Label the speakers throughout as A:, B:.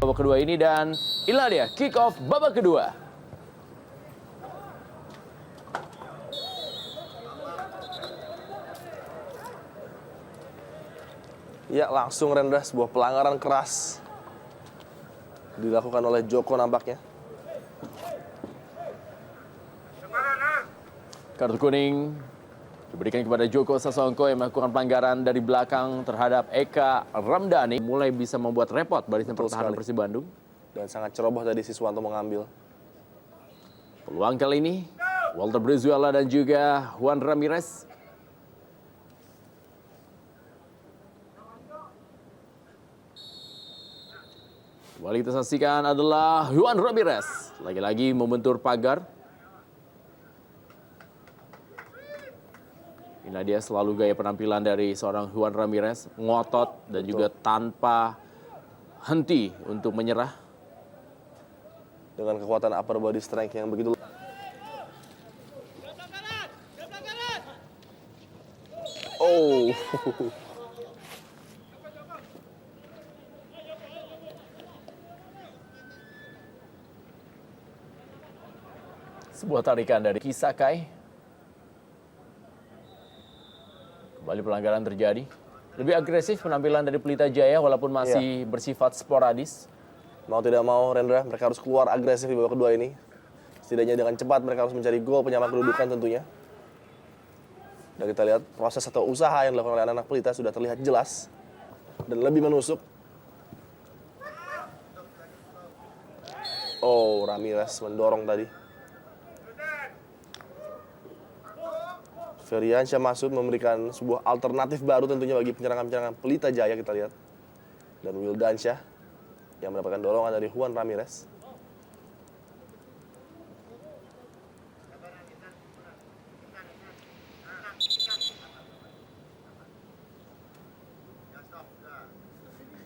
A: babak kedua ini dan inilah dia kick off babak kedua.
B: Ya, langsung Rendra, sebuah pelanggaran keras dilakukan oleh Joko nampaknya.
A: Kartu kuning diberikan kepada Joko Sasongko yang melakukan pelanggaran dari belakang terhadap Eka Ramdhani. Mulai bisa membuat repot barisan pertahanan Persib Bandung.
B: Dan sangat ceroboh tadi Siswanto mengambil.
A: Peluang kali ini Walter Brizuela dan juga Juan Ramirez. Kembali kita saksikan adalah Juan Ramirez. Lagi-lagi membentur pagar. Inilah dia selalu gaya penampilan dari seorang Juan Ramirez. Ngotot dan juga tanpa henti untuk menyerah.
B: Dengan kekuatan upper body strength yang begitu. Oh.
A: Sebuah tarikan dari Kisakai. Kembali pelanggaran terjadi. Lebih agresif penampilan dari Pelita Jaya walaupun masih bersifat sporadis.
B: Mau tidak mau Rendra, mereka harus keluar agresif di babak kedua ini. Setidaknya dengan cepat mereka harus mencari gol penyama kedudukan tentunya. Dan kita lihat proses atau usaha yang dilakukan oleh anak-anak Pelita sudah terlihat jelas. Dan lebih menusuk. Oh, Ramirez mendorong tadi. Ferdiansyah Masud memberikan sebuah alternatif baru tentunya bagi penyerangan-penyerangan Pelita Jaya kita lihat. Dan Wildansyah yang mendapatkan dorongan dari Juan Ramirez.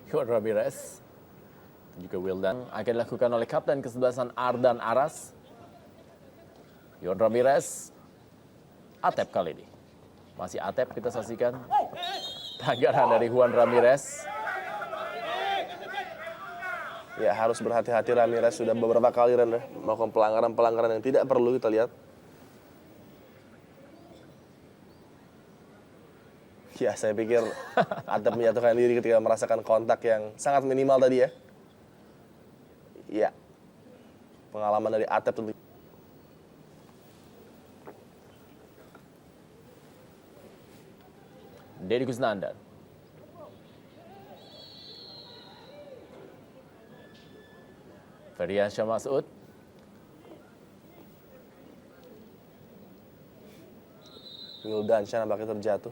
A: Juan Ramirez dan juga Wildan akan dilakukan oleh kapten kesebelasan Ardan Aras. Juan Ramirez, Atep kali ini. Masih Atep kita saksikan. Pelanggaran dari Juan Ramirez.
B: Ya, harus berhati-hati Ramirez sudah beberapa kali Rendra melakukan pelanggaran-pelanggaran yang tidak perlu kita lihat. Ya, saya pikir Atep menjatuhkan diri ketika merasakan kontak yang sangat minimal tadi ya. Ya, pengalaman dari Atep tentu.
A: Deddy Kusnandar. Ferdiansyah Masud.
B: Wildansyah nampaknya terjatuh.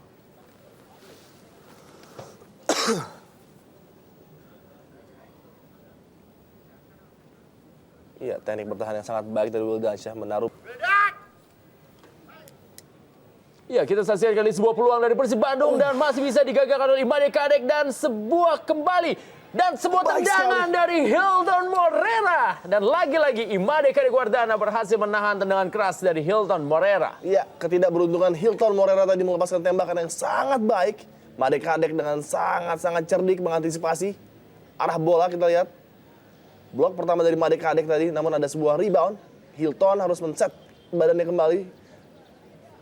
B: Iya, teknik bertahan yang sangat baik dari Wildansyah menaruh.
A: Ya, kita saksikan kali sebuah peluang dari Persib Bandung dan masih bisa digagalkan oleh Imade Kadek dan sebuah kembali dan sebuah tendangan dari Hilton Morera dan lagi-lagi Imade Kadek Wardana berhasil menahan tendangan keras dari Hilton Morera.
B: Iya, ketidakberuntungan Hilton Morera tadi melepaskan tembakan yang sangat baik. Imade Kadek dengan sangat-sangat cerdik mengantisipasi arah bola kita lihat. Blok pertama dari Imade Kadek tadi, namun ada sebuah rebound. Hilton harus men-set badannya kembali.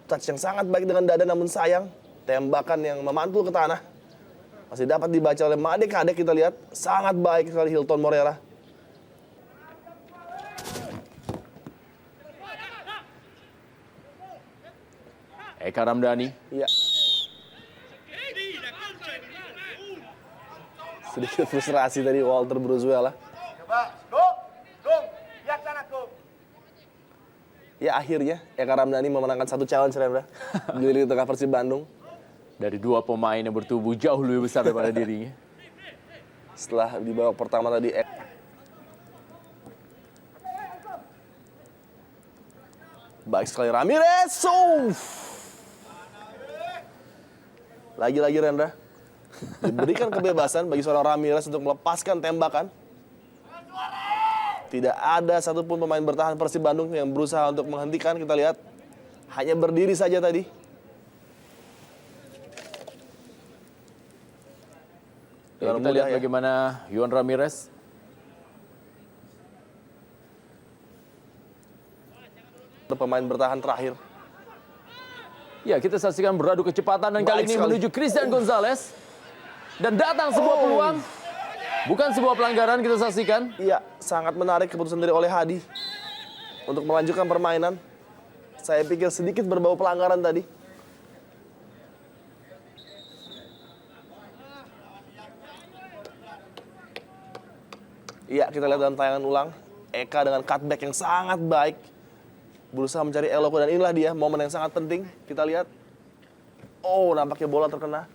B: Touch yang sangat baik dengan dada namun sayang tembakan yang memantul ke tanah masih dapat dibaca oleh Imade Kadek kita lihat sangat baik sekali Hilton Morera.
A: Eka Ramdhani.
B: Iya. Sedikit frustrasi tadi Walter Brizuela. Ya akhirnya Eka Ramdhani memenangkan satu challenge Rendra di lini tengah Persib Bandung.
A: Dari dua pemain yang bertubuh jauh lebih besar daripada dirinya.
B: Setelah di babak pertama tadi baik sekali Ramirez. Lagi-lagi Rendra diberikan kebebasan bagi seorang Ramirez untuk melepaskan tembakan. Tidak ada satupun pemain bertahan Persib Bandung yang berusaha untuk menghentikan. Kita lihat hanya berdiri saja tadi.
A: Ya, kita lihat bagaimana Juan Ramirez
B: Pemain bertahan terakhir.
A: Ya, kita saksikan beradu kecepatan dan kali
B: Baik
A: ini
B: sekali.
A: menuju Christian Gonzalez. Dan datang sebuah peluang. Bukan sebuah pelanggaran, kita saksikan.
B: Iya, sangat menarik keputusan dari Oleh Hadi untuk melanjutkan permainan. Saya pikir sedikit berbau pelanggaran tadi. Iya, kita lihat dalam tayangan ulang. Eka dengan cutback yang sangat baik. Berusaha mencari eloko dan inilah dia momen yang sangat penting. Kita lihat. Oh, nampaknya bola terkena.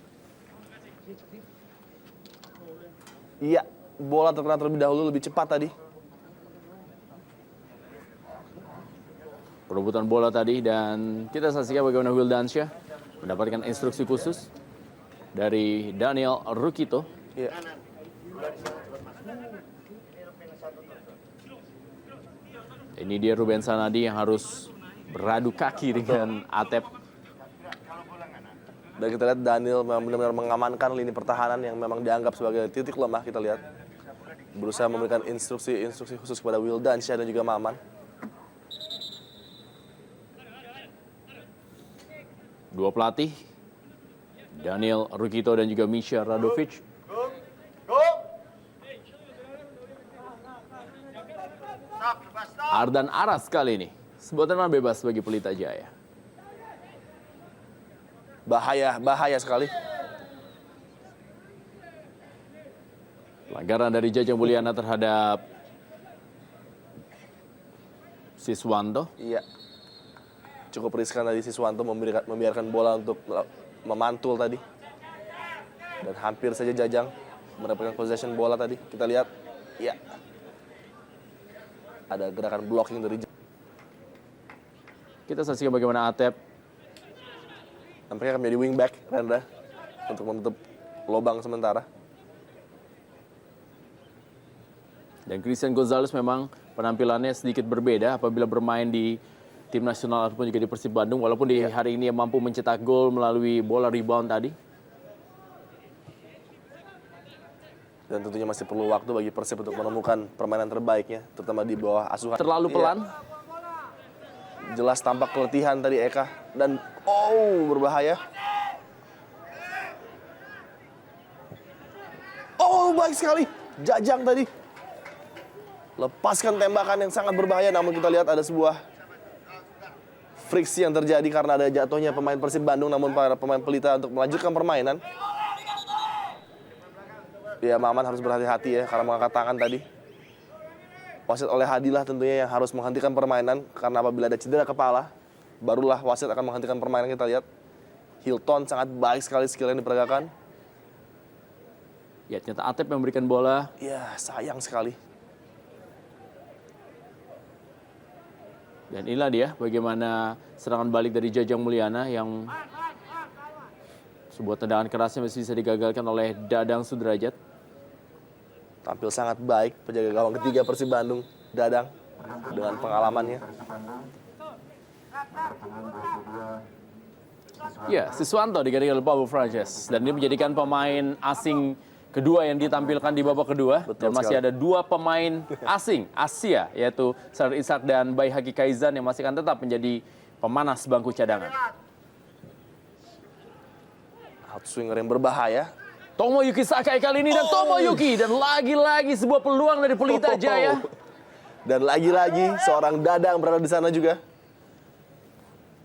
B: Iya, bola terkena terlebih dahulu, lebih cepat tadi.
A: Perebutan bola tadi dan kita saksikan bagaimana Wildansyah mendapatkan instruksi khusus dari Daniel Rukito.
B: Iya.
A: Ini dia Ruben Sanadi yang harus beradu kaki dengan Atep.
B: Dan kita lihat Daniel memang benar-benar mengamankan lini pertahanan yang memang dianggap sebagai titik lemah. Kita lihat berusaha memberikan instruksi khusus kepada Wildansyah dan juga Maman.
A: Dua pelatih, Daniel Rukito dan juga Misha Radovic. Ardan Aras kali ini, sebuah tendangan bebas bagi Pelita Jaya.
B: Bahaya sekali.
A: Pelanggaran dari Jajang Mulyana terhadap Siswanto.
B: Iya. Cukup riskan tadi Siswanto membiarkan bola untuk memantul tadi. Dan hampir saja Jajang mendapatkan possession bola tadi. Kita lihat. Iya. Ada gerakan blocking dari Jajang.
A: Kita saksikan bagaimana Atep
B: Nampaknya akan menjadi wingback, Rendra. Untuk menutup lubang sementara.
A: dan Christian Gonzalez memang penampilannya sedikit berbeda apabila bermain di tim nasional ataupun juga di Persib Bandung. Walaupun di hari ini ia mampu mencetak gol melalui bola rebound tadi.
B: Dan tentunya masih perlu waktu bagi Persib untuk menemukan permainan terbaiknya, terutama di bawah asuhan.
A: Terlalu pelan.
B: Jelas tampak keletihan tadi Eka. Dan berbahaya. Oh, baik sekali. Jajang tadi. Lepaskan tembakan yang sangat berbahaya, namun kita lihat ada sebuah friksi yang terjadi karena ada jatuhnya pemain Persib Bandung, namun para pemain Pelita untuk melanjutkan permainan. Ya, Maman harus berhati-hati ya karena mengangkat tangan tadi. Wasit Oleh Hadi lah tentunya yang harus menghentikan permainan karena apabila ada cedera kepala, barulah wasit akan menghentikan permainan. Kita lihat Hilton sangat baik sekali skill yang diperagakan.
A: Ya, ternyata Atep yang memberikan bola.
B: Ya, sayang sekali.
A: Dan inilah dia bagaimana serangan balik dari Jajang Mulyana yang sebuah tendangan kerasnya masih bisa digagalkan oleh Dadang Sudrajat.
B: Tampil sangat baik penjaga gawang ketiga Persib Bandung, Dadang, dengan pengalamannya.
A: Ya, Siswanto digantikan oleh Pablo Frances. Dan ini menjadikan pemain asing kedua yang ditampilkan di babak kedua.
B: Betul
A: Dan masih
B: sekali.
A: ada dua pemain asing Asia, yaitu Sardar Ishak dan Bayi Haki Kaizan yang masih akan tetap menjadi pemanas bangku cadangan.
B: Outswinger yang berbahaya.
A: Tomoyuki Sakai kali ini dan Tomoyuki. Dan lagi-lagi sebuah peluang dari Pelita Jaya.
B: Dan lagi-lagi seorang Dadang berada di sana juga.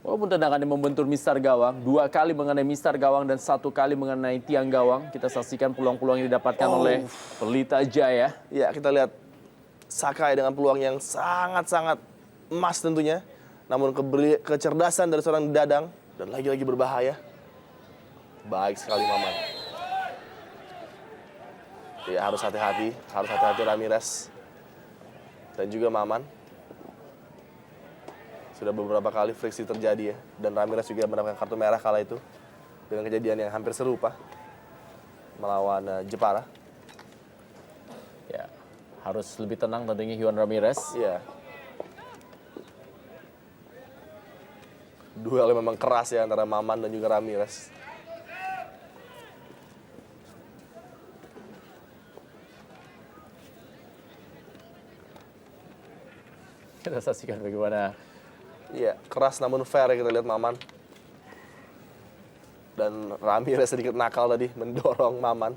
A: Walaupun tendangannya membentur mistar gawang, 2 kali mengenai mistar gawang dan 1 kali mengenai tiang gawang. Kita saksikan peluang-peluang yang didapatkan oleh Pelita Jaya.
B: Ya, kita lihat Sakai dengan peluang yang sangat-sangat emas tentunya. Namun kecerdasan dari seorang Dadang dan lagi-lagi berbahaya. Baik sekali Maman. Ya, harus hati-hati Ramirez. Dan juga Maman. Sudah beberapa kali friksi terjadi ya. Dan Ramirez juga mendapatkan kartu merah kala itu. Dengan kejadian yang hampir serupa. Melawan Jepara.
A: Ya, harus lebih tenang tentunya Juan Ramirez.
B: Iya. Duel memang keras ya antara Maman dan juga Ramirez.
A: Kita saksikan bagaimana
B: Iya, keras namun fair ya kita lihat Maman. Dan Ramirez sedikit nakal tadi mendorong Maman.